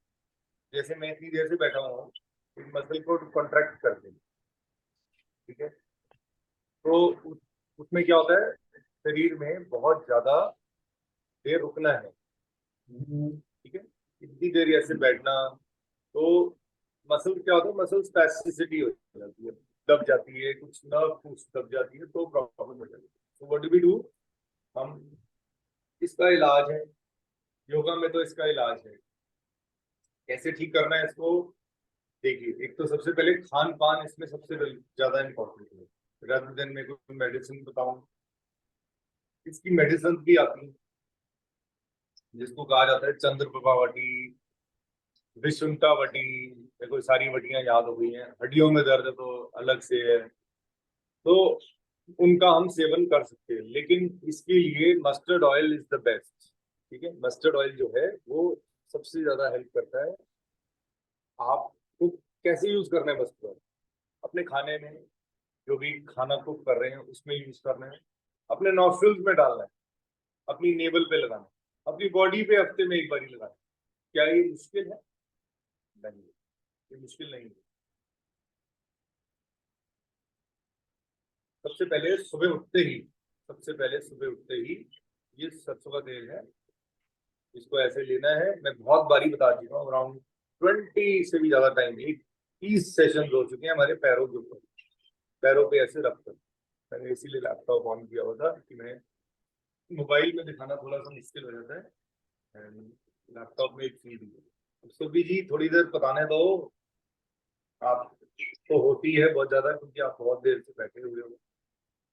जैसे मैं इतनी देर से बैठा हुआ हूँ, इस मसल को कॉन्ट्रैक्ट कर देंगे। ठीक है, तो उसमें क्या होता है, शरीर में बहुत ज्यादा देर रुकना है। ठीक है, इतनी देर ऐसे बैठना, तो मसल क्या होता है, मसल स्पेसिसिटी हो जाती है, दब जाती है, कुछ नर्व कुछ दब जाती है, तो प्रॉब्लम हो जाती है। तो व्हाट डू वी डू? हम इसका इलाज है, योगा में तो इसका इलाज है। कैसे ठीक करना है इसको? देखिए, एक तो सबसे पहले खान पान इसमें सबसे ज्यादा इम्पोर्टेंट है। रादर देन मैं कोई मेडिसिन बताऊं, इसकी मेडिसिन भी आती है जिसको कहा जाता है चंद्रप्रभा वटी, विशुंठा वटी। देखो सारी वटियां याद हो गई हैं। हड्डियों में दर्द है तो अलग से है, तो उनका हम सेवन कर सकते हैं, लेकिन इसके लिए mustard oil is the best. ठीक है, मस्टर्ड ऑयल जो है वो सबसे ज्यादा हेल्प करता है। आपको कैसे यूज करना है मस्टर्ड ऑयल? अपने खाने में, जो भी खाना कुक कर रहे हैं उसमें यूज करना है, अपने नॉस्ट्रिल्स में डालना है, अपनी नेवल पे लगाना है, अपनी बॉडी पे हफ्ते में एक बार ही लगाना है। क्या ये मुश्किल है? नहीं, ये मुश्किल नहीं है। सबसे पहले सुबह उठते ही ये सरसों का तेल है, इसको ऐसे लेना है। मैं बहुत बारी बता चुका हूँ, अराउंड 20 से भी ज्यादा टाइम, 30 सेशन हो चुके हैं हमारे पैरों के ऊपर। पैरों पे ऐसे रखकर, मैंने इसीलिए लैपटॉप ऑन किया हुआ था कि मैं मोबाइल में दिखाना थोड़ा सा मुश्किल हो जाता है एंड लैपटॉप में एक फीड है। सुबह जी थोड़ी देर बताने दो, आप तो होती है बहुत ज्यादा क्योंकि आप बहुत देर से बैठे हुए हो,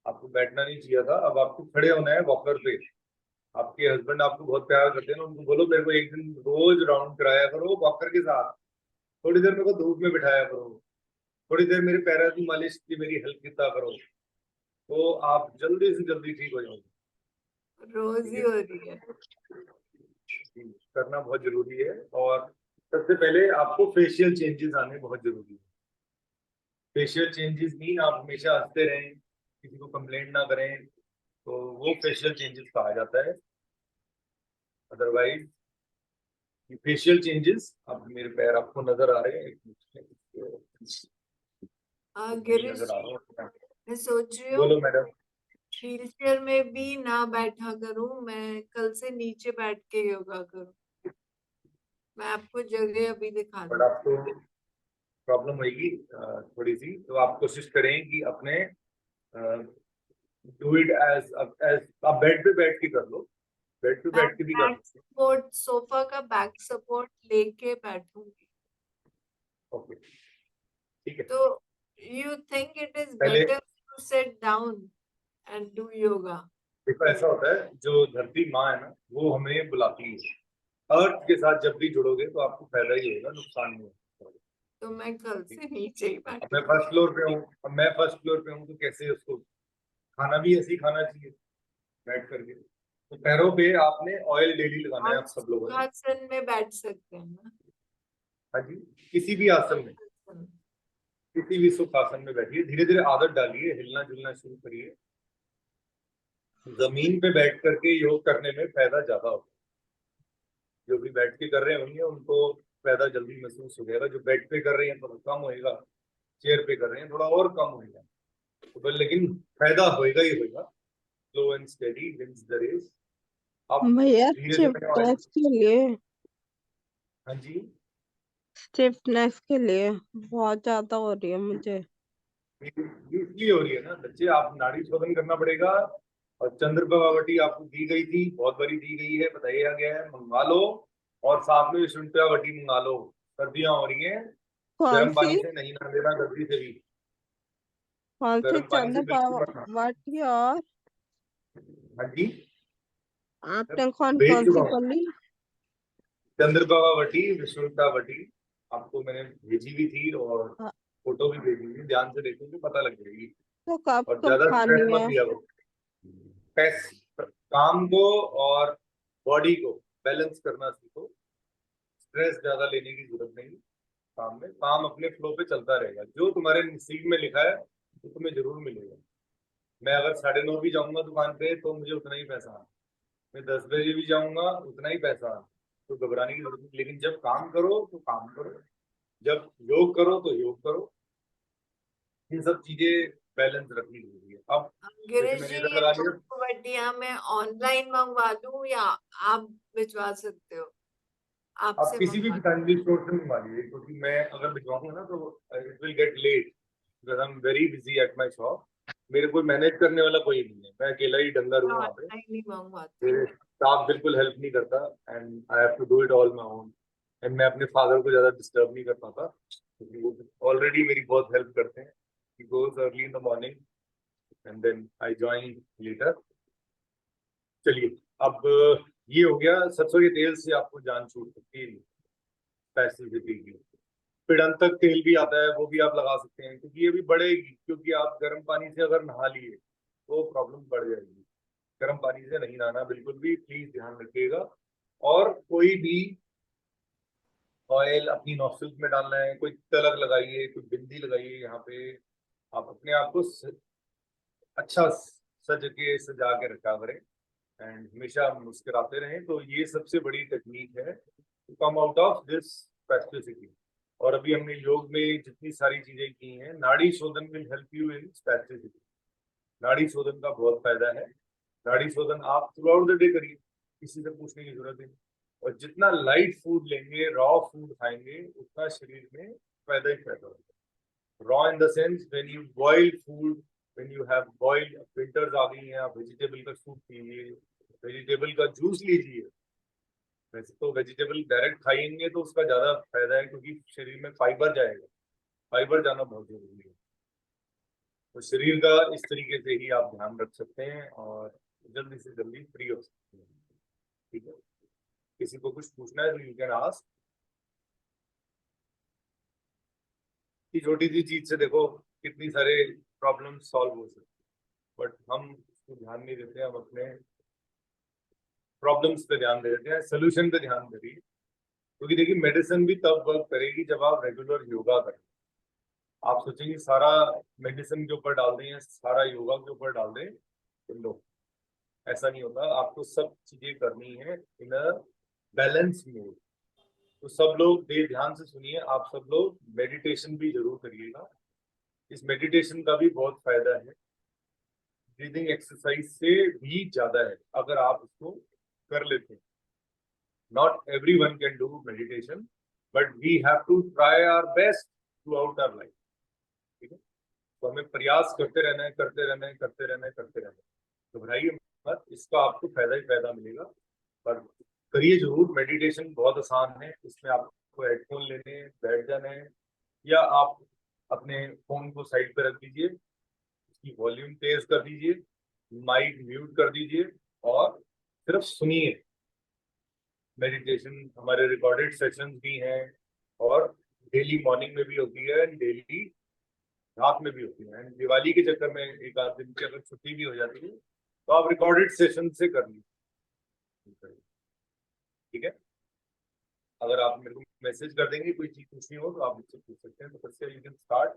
आपको बैठना नहीं चाहिए था, अब आपको खड़े होना है वॉकर पे। आपके हस्बैंड आपको बहुत प्यार करते हैं ना, उनको बोलो मेरे को एक दिन रोज राउंड कराया करो वॉकर के साथ, थोड़ी देर मेरे को धूप में बिठाया करो, थोड़ी देर मेरे पैरों की मालिश की मेरी हेल्प किया करो, तो आप जल्दी से जल्दी ठीक हो जाओगे। रोज ठीक ही है, हो रही है। करना बहुत जरूरी है। और सबसे पहले आपको फेशियल चेंजेस आने बहुत जरूरी है। फेशियल चेंजेस नहीं, आप हमेशा हंसते रहें, किसी को कंप्लेंट ना करें, तो वो फेशियल चेंजेस कहा जाता है। अदरवाइज फेशियल चेंजेस, अब मेरे पैर आपको नजर आ रहे हैं, नहीं गिरीश नजर आ जी, रहा है। मैं सोच रही हूँ बोलो मैडम। व्हील चेयर में भी ना बैठा करूं, मैं कल से नीचे बैठ के योगा करूं। मैं आपको जगह अभी दिखा बट दूं। आपको प्रॉब्लम होगी थोड़ी सी, तो आप कोशिश करें कि अपने डू इट एज आप बेड पे बैठ के कर लो, बेड पे मैं बैठ के भी कर बैक सकते सपोर्ट, सोफा का बैक सपोर्ट लेके बैठूंगी। हो। ओके, ठीक है। तो यू थिंक इट इज पहले better to sit down and do yoga? देखो ऐसा होता है, जो धरती माँ है ना वो हमें बुलाती है। अर्थ के साथ जब भी जुड़ोगे तो आपको फायदा ही होगा, नुकसान नहीं होगा। तो मैं कल से नीचे ही अब मैं बैठूंगी। फर्स्ट फ्लोर पे हूँ, अब मैं फर्स्ट फ्लोर पे हूँ तो कैसे उसको खाना भी ऐसे ही खाना चाहिए बैठ करके। तो पैरों पे आपने ऑयल डेली लगाना है आप आप सब लोगों ने। सुखासन में बैठ सकते हैं ना? हाँ जी, किसी भी आसन में, सुखासन। किसी भी सुखासन में बैठिए, धीरे धीरे आदत डालिए, हिलना जुलना शुरू करिए। जमीन पे बैठ करके योग करने में फायदा ज्यादा होता है। जो भी बैठ के कर रहे होंगे उनको फायदा जल्दी महसूस हो जाएगा, जो बेड पे कर रहे हैं थोड़ा कम होएगा, चेयर पे कर रहे हैं थोड़ा और कम होएगा, तो लेकिन फायदा होएगा ही होएगा। Slow and steady wins the race. आप भैया धीरे से मैंने ऑयल। स्टिफनेस के लिए, हाँ जी, स्टिफनेस के लिए बहुत ज्यादा हो रही है मुझे। इसलिए हो रही है ना बच्चे, आप नाड़ी शोधन करना पड़ेगा। और चंद्रप्रभावती आपको दी गई थी, बहुत बड़ी दी गई है, बताया गया है मंगवा लो। और साथ में विष्णुप्रावटी मंगा लो, सर्दियां हो रही हैं, कौन गर्म सी? पानी से नहीं नहा लेना, जल्दी से भी कौन सी? गर्म पानी से बिल्कुल मत नहा। चंद्रपावती और हाँ जी, आपने कौन भेज कौन सी चुका हूँ। बोली? चंद्रप्रभावती, विष्णुप्रावटी आपको मैंने भेजी भी थी, और हाँ, फोटो भी भेजी थी, ध्यान से देखोगे पता लग जाएगी। तो कब और कब ज्यादा स्ट्रेस खानी मत है? लिया करो। पैस काम को और बॉडी को बैलेंस करना सीखो। स्ट्रेस ज्यादा लेने की जरूरत नहीं। काम में काम अपने फ्लो पे चलता रहेगा, जो तुम्हारे नसीब में लिखा है वो तुम्हें जरूर मिलेगा। मैं अगर 9:30 भी जाऊंगा दुकान पे तो मुझे उतना ही पैसा आना, मैं 10 बजे भी जाऊंगा उतना ही पैसा आना, तो घबराने की जरूरत नहीं। लेकिन जब काम करो तो काम करो, जब योग करो तो योग करो, ये सब चीजें बैलेंस रखनी जरूरी है। अब जैसे गिरीश मैंने जी, इधर ये लगा लिया, धूपबत्तियां मैं ऑनलाइन मंगवा दूं या आप भिजवा सकते हो? आप आपसे किसी भी मंगवा। फैमिली स्टोर से मंगवा लीजिए, क्योंकि मैं अगर भिजवाऊंगा ना तो it will get late, because I am very busy at my shop. मेरे को मैनेज करने वाला कोई नहीं है, मैं अकेला ही डंगर हूँ वहाँ पे, ऑनलाइन ही मंगवाती हूँ। मेरे स्टाफ बिल्कुल हेल्प नहीं करता, and I have to do it all my own. And मैं अपने फादर को ज्यादा डिस्टर्ब नहीं कर पाता, क्योंकि वो ऑलरेडी मेरी बहुत हेल्प करते हैं। He goes early in the morning and then I join later. चलिए, अब ये हो गया, सरसों के तेल से आपको जान छूट सकती है स्पेसिफिटी की। पिड़ंतक तेल भी आता है, वो भी आप लगा सकते हैं, क्योंकि ये भी बढ़ेगी, क्योंकि आप गर्म पानी से अगर नहा लिए तो प्रॉब्लम बढ़ जाएगी। गर्म पानी से नहीं नहाना बिल्कुल भी, प्लीज ध्यान रखिएगा। और कोई भी ऑयल अपनी नॉस्ट्रिल्स में डालना है, कोई तिलक लगाइए, कोई बिंदी लगाइए यहाँ पे, आप अपने आप को अच्छा सज के सजा के रखा करें, एंड हमेशा मुस्कुराते रहें। तो ये सबसे बड़ी टेक्निक है to come out of this specificity. और अभी हमने योग में जितनी सारी चीजें की हैं, नाड़ी शोधन will help you in specificity. नाड़ी शोधन का बहुत फायदा है। नाड़ी शोधन आप थ्रू आउट द डे करिए, किसी से पूछने की जरूरत नहीं। और जितना लाइट फूड लेंगे, रॉ फूड खाएंगे, उतना शरीर में फायदा ही फायदा होगा। Raw in the sense when you boil food, when you have boiled, winters आ गई हैं, आप वेजिटेबल का सूप पीजिए, वेजिटेबल का जूस लीजिए। वैसे तो वेजिटेबल डायरेक्ट खाएंगे तो उसका ज्यादा फायदा है, क्योंकि शरीर में फाइबर जाएगा, फाइबर जाना बहुत जरूरी है। तो शरीर का इस तरीके से ही आप ध्यान रख सकते हैं और जल्दी से जल्दी फ्री हो सकते हैं। ठीक है, किसी को कुछ पूछना है तो यू कैन आस्क। कि छोटी सी चीज से देखो कितनी सारे प्रॉब्लम सॉल्व हो सकते, बट हम उसको ध्यान नहीं देते, हम अपने प्रॉब्लम्स पे ध्यान दे देते हैं, सोल्यूशन पे ध्यान दे रही है। क्योंकि देखिए मेडिसिन भी तब वर्क करेगी जब आप रेगुलर योगा करें। आप सोचेंगे सारा मेडिसिन के ऊपर डाल दें, सारा योगा के ऊपर डाल दें, तो लो, ऐसा नहीं होता। आपको सब चीजें करनी है इन अ बैलेंस मोड। तो सब लोग ध्यान से सुनिए, आप सब लोग मेडिटेशन भी जरूर करिएगा। इस मेडिटेशन का भी बहुत फायदा है, ब्रीदिंग एक्सरसाइज से भी ज्यादा है अगर आप उसको कर लेते हैं। Not everyone can do meditation, but we have to try our best throughout our life. ठीक है, तो हमें प्रयास करते रहना है, करते रहना है, करते रहना है, करते रहना है। घबराइए मत, इसका आपको फायदा ही फायदा मिलेगा। पर करिए जरूर, मेडिटेशन बहुत आसान है। इसमें आपको हेडफोन लेने हैं, बैठ जाना है, या आप अपने फोन को साइड पे रख दीजिए, उसकी वॉल्यूम तेज कर दीजिए, माइक म्यूट कर दीजिए और सिर्फ सुनिए। मेडिटेशन हमारे रिकॉर्डेड सेशंस भी हैं और डेली मॉर्निंग में भी होती है, डेली रात में भी होती है। दिवाली के चक्कर में एक आध दिन की अगर छुट्टी भी हो जाती है तो आप रिकॉर्डेड सेशन से कर लीजिए। ठीक है, अगर आप मेरे को मैसेज कर देंगे कोई चीज पूछनी हो तो आप मुझसे पूछ सकते हैं। तो फिर से यू कैन स्टार्ट।